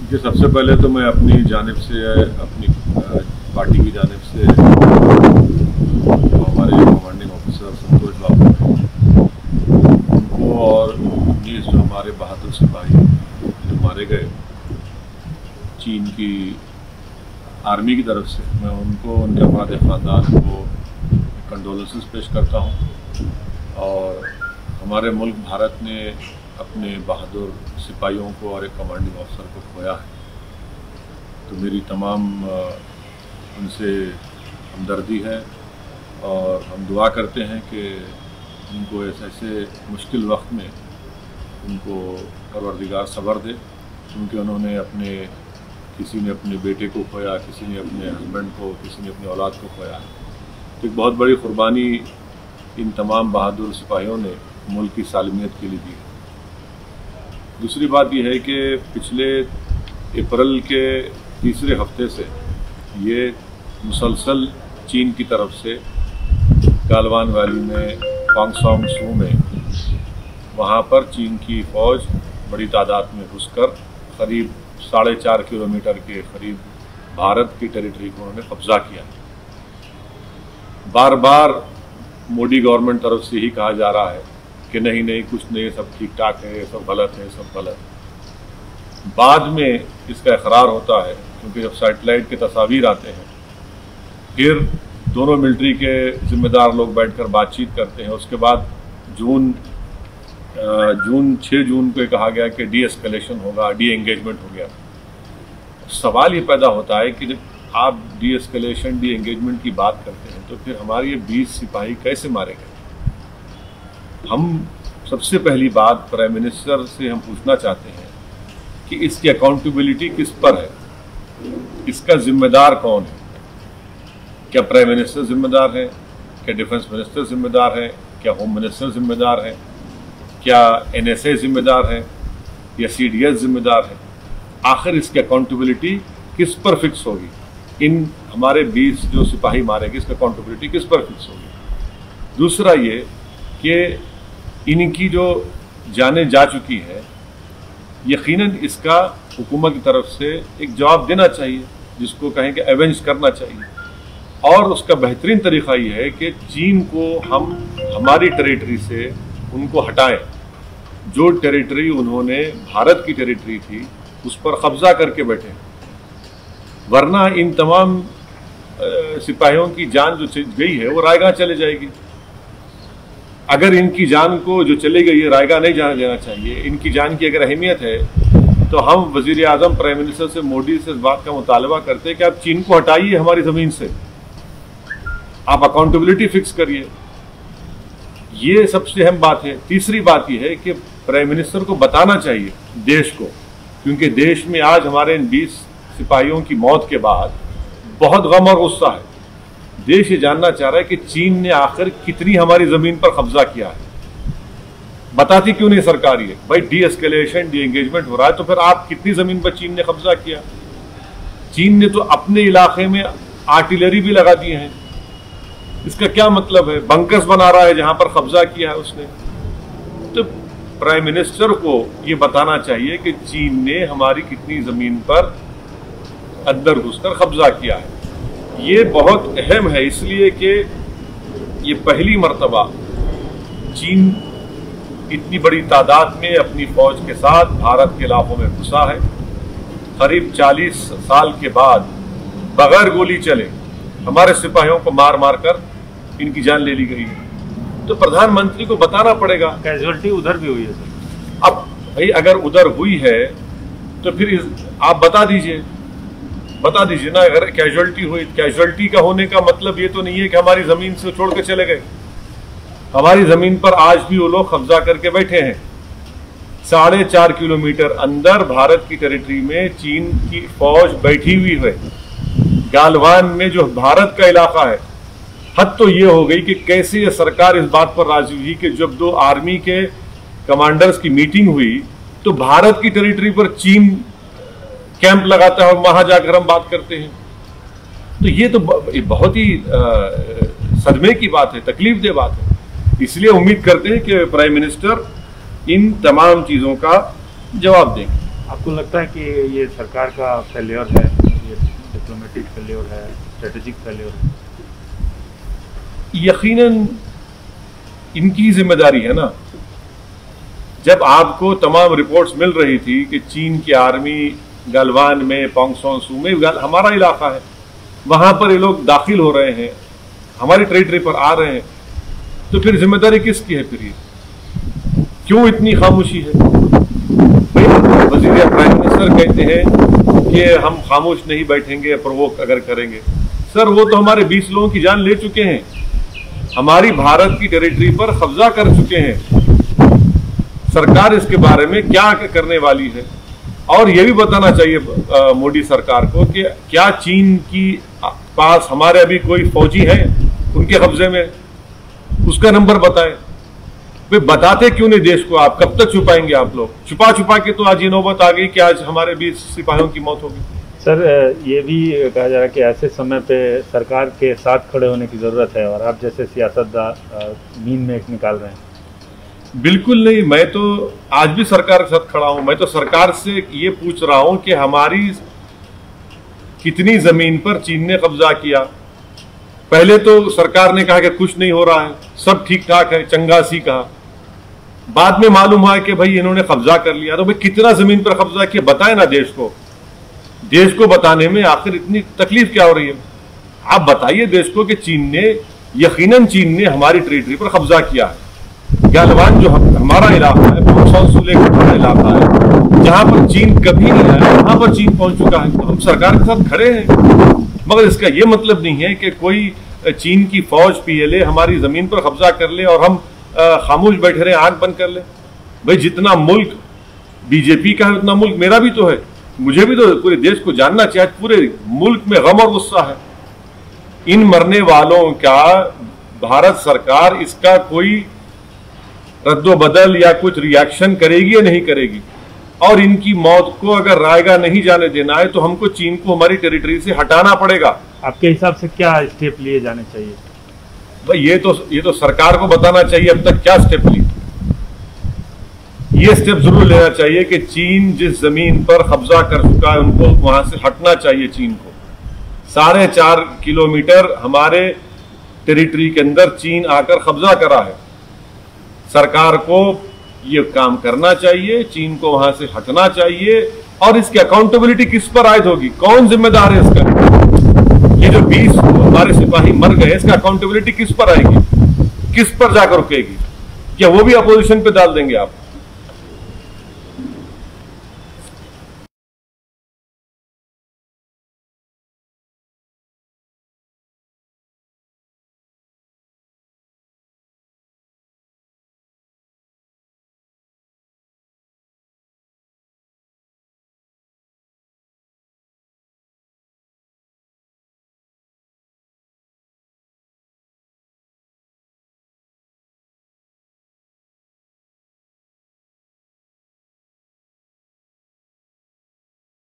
देखिए, सबसे पहले तो मैं अपनी जानिब से, अपनी पार्टी की जानिब से हमारे कमांडिंग ऑफिसर संतोष बाबू उनको और 19 जो हमारे बहादुर सिपाही जो मारे गए चीन की आर्मी की तरफ से, मैं उनको, उनके अफराद ख़ानदान को कंडोलेंसेस पेश करता हूँ। और हमारे मुल्क भारत ने अपने बहादुर सिपाहियों को और एक कमांडिंग ऑफिसर को खोया है, तो मेरी तमाम उनसे हमदर्दी है और हम दुआ करते हैं कि उनको ऐसे मुश्किल वक्त में उनको परवरदिगार सब्र दे, क्योंकि उन्होंने किसी ने अपने बेटे को खोया, किसी ने अपने हस्बैंड को, किसी ने अपनी औलाद को खोया है। तो एक बहुत बड़ी कुर्बानी इन तमाम बहादुर सिपाहियों ने मुल्क की सालमियत के लिए दी है। दूसरी बात यह है कि पिछले अप्रैल के तीसरे हफ्ते से ये मुसलसल चीन की तरफ से गालवान वैली में, पांगसोंग सू में, वहाँ पर चीन की फ़ौज बड़ी तादाद में घुसकर करीब 4.5 किलोमीटर के करीब भारत की टेरिटरी को उन्होंने कब्जा किया। बार बार मोदी गवर्नमेंट तरफ से ही कहा जा रहा है कि नहीं नहीं, कुछ नहीं, सब ठीक ठाक है, सब गलत है, सब गलत है। बाद में इसका इकरार होता है, क्योंकि जब सैटेलाइट के तस्वीर आते हैं, फिर दोनों मिलिट्री के जिम्मेदार लोग बैठकर बातचीत करते हैं। उसके बाद 6 जून को कहा गया कि डी एस्केलेशन होगा, डी एंगेजमेंट हो गया। सवाल ये पैदा होता है कि जब आप डी एस्केलेशन, डी एंगेजमेंट की बात करते हैं, तो फिर हमारे ये 20 सिपाही कैसे मारे गए? हम सबसे पहली बात प्राइम मिनिस्टर से हम पूछना चाहते हैं कि इसकी अकाउंटेबिलिटी किस पर है, इसका जिम्मेदार कौन है? क्या प्राइम मिनिस्टर जिम्मेदार है? क्या डिफेंस मिनिस्टर जिम्मेदार है? क्या होम मिनिस्टर जिम्मेदार है? क्या NSA जिम्मेदार है या CDS जिम्मेदार है? आखिर इसकी अकाउंटेबिलिटी किस पर फिक्स होगी? इन हमारे 20 जो सिपाही मारे गए, इसकी अकाउंटेबिलिटी किस पर फिक्स होगी? दूसरा ये कि इनकी जो जानें जा चुकी है, यकीनन इसका हुकूमत की तरफ से एक जवाब देना चाहिए, जिसको कहें कि एवेंज करना चाहिए। और उसका बेहतरीन तरीका ये है कि चीन को हम हमारी टेरिटरी से उनको हटाएं। जो टेरिटरी उन्होंने भारत की टेरिटरी थी, उस पर कब्जा करके बैठे, वरना इन तमाम सिपाहियों की जान जो गई है वो रायगा चले जाएगी। अगर इनकी जान को जो चले गई है रायगा नहीं जाना जाना चाहिए। इनकी जान की अगर अहमियत है तो हम वजीर आजम, प्राइम मिनिस्टर से, मोदी से इस बात का मुतालबा करते हैं कि आप चीन को हटाइए हमारी ज़मीन से, आप अकाउंटेबिलिटी फिक्स करिए। ये सबसे अहम बात है। तीसरी बात यह है कि प्राइम मिनिस्टर को बताना चाहिए देश को, क्योंकि देश में आज हमारे इन 20 सिपाहियों की मौत के बाद बहुत गम और गुस्सा है। देश ये जानना चाह रहा है कि चीन ने आखिर कितनी हमारी ज़मीन पर कब्जा किया है। बताती क्यों नहीं सरकार ये? भाई डी एस्केलेशन, डी एंगेजमेंट हो रहा है, तो फिर आप कितनी ज़मीन पर चीन ने कब्जा किया? चीन ने तो अपने इलाके में आर्टिलरी भी लगा दिए हैं। इसका क्या मतलब है? बंकर्स बना रहा है जहां पर कब्जा किया है उसने। तो प्राइम मिनिस्टर को ये बताना चाहिए कि चीन ने हमारी कितनी ज़मीन पर अंदर घुसकर कब्जा किया है। ये बहुत अहम है, इसलिए कि ये पहली मर्तबा चीन इतनी बड़ी तादाद में अपनी फौज के साथ भारत के इलाकों में घुसा है। करीब 40 साल के बाद बगैर गोली चले हमारे सिपाहियों को मार मार कर इनकी जान ले ली गई है। तो प्रधानमंत्री को बताना पड़ेगा। कैजुअलिटी उधर भी हुई है सर। अब भाई अगर उधर हुई है तो फिर आप बता दीजिए ना। अगर कैजुअलिटी हुई, कैजुअलिटी का होने का मतलब ये तो नहीं है कि हमारी जमीन से छोड़ के चले गए। हमारी जमीन पर आज भी वो लोग कब्जा करके बैठे हैं। 4.5 किलोमीटर अंदर भारत की टेरिटरी में चीन की फौज बैठी हुई है। गालवान में जो भारत का इलाका है, हद तो ये हो गई कि कैसे ये सरकार इस बात पर राजी हुई कि जब 2 आर्मी के कमांडर्स की मीटिंग हुई तो भारत की टेरिटरी पर चीन कैंप लगाता है और वहां जाकर हम बात करते हैं। तो ये तो बहुत ही सदमे की बात है, तकलीफदेह बात है। इसलिए उम्मीद करते हैं कि प्राइम मिनिस्टर इन तमाम चीजों का जवाब देंगे। आपको लगता है कि ये सरकार का फेलियर है, ये डिप्लोमेटिक फेलियर है, स्ट्रेटेजिक फेलियर है? यकीनन इनकी जिम्मेदारी है ना। जब आपको तमाम रिपोर्ट्स मिल रही थी कि चीन की आर्मी गलवान में, पोंगसोंग सू में, हमारा इलाका है, वहां पर ये लोग दाखिल हो रहे हैं, हमारी टेरिटरी पर आ रहे हैं, तो फिर जिम्मेदारी किसकी है? फिर ये क्यों इतनी खामोशी है? वजीर प्राइम मिनिस्टर कहते हैं कि हम खामोश नहीं बैठेंगे प्रोवोक अगर करेंगे। सर वो तो हमारे 20 लोगों की जान ले चुके हैं, हमारी भारत की टेरिटरी पर कब्जा कर चुके हैं। सरकार इसके बारे में क्या करने वाली है? और ये भी बताना चाहिए मोदी सरकार को कि क्या चीन की पास हमारे अभी कोई फौजी है उनके कब्जे में? उसका नंबर बताएं। वे बताते क्यों नहीं देश को? आप कब तक छुपाएंगे? आप लोग छुपा छुपा के तो आज ये नौबत आ गई कि आज हमारे 20 सिपाहियों की मौत होगी। सर ये भी कहा जा रहा है कि ऐसे समय पे सरकार के साथ खड़े होने की जरूरत है, और आप जैसे सियासतदान नींद में एक निकाल रहे हैं। बिल्कुल नहीं, मैं तो आज भी सरकार के साथ खड़ा हूं। मैं तो सरकार से ये पूछ रहा हूं कि हमारी कितनी जमीन पर चीन ने कब्जा किया। पहले तो सरकार ने कहा कि कुछ नहीं हो रहा है, सब ठीक ठाक है, चंगासी कहा। बाद में मालूम हुआ कि भाई इन्होंने कब्जा कर लिया। तो भाई कितना जमीन पर कब्जा किया बताए ना देश को। देश को बताने में आखिर इतनी तकलीफ क्या हो रही है? आप बताइए देश को कि चीन ने, यकीनन चीन ने हमारी टेरिटरी पर कब्जा किया है। गलवान जो हमारा इलाका है, पोंगसोंग सू लेक हमारा इलाका है, जहां पर चीन कभी नहीं आया, वहां पर चीन पहुंच चुका है। तो हम सरकार के साथ खड़े हैं, मगर इसका यह मतलब नहीं है कि कोई चीन की फौज पीएलए हमारी जमीन पर कब्जा कर ले और हम खामोश बैठे रहे, आंख बंद कर ले। भाई जितना मुल्क बीजेपी का है उतना मुल्क मेरा भी तो है, मुझे भी तो पूरे देश को जानना चाहिए। पूरे मुल्क में गम और गुस्सा है इन मरने वालों का। भारत सरकार इसका कोई रद्दोबदल या कुछ रिएक्शन करेगी या नहीं करेगी? और इनकी मौत को अगर रायगा नहीं जाने देना है तो हमको चीन को हमारी टेरिटरी से हटाना पड़ेगा। आपके हिसाब से क्या स्टेप लिए जाने चाहिए? भाई ये तो सरकार को बताना चाहिए अब तक क्या स्टेप लिए। ये स्टेप जरूर लेना चाहिए कि चीन जिस जमीन पर कब्जा कर चुका है उनको वहां से हटना चाहिए। चीन को 4.5 किलोमीटर हमारे टेरिटरी के अंदर चीन आकर कब्जा करा है। सरकार को ये काम करना चाहिए, चीन को वहां से हटना चाहिए। और इसकी अकाउंटेबिलिटी किस पर आयद होगी? कौन जिम्मेदार है इसका? ये जो 20 हमारे सिपाही मर गए, इसका अकाउंटेबिलिटी किस पर आएगी? किस पर जाकर रुकेगी? क्या वो भी अपोजिशन पे डाल देंगे आप?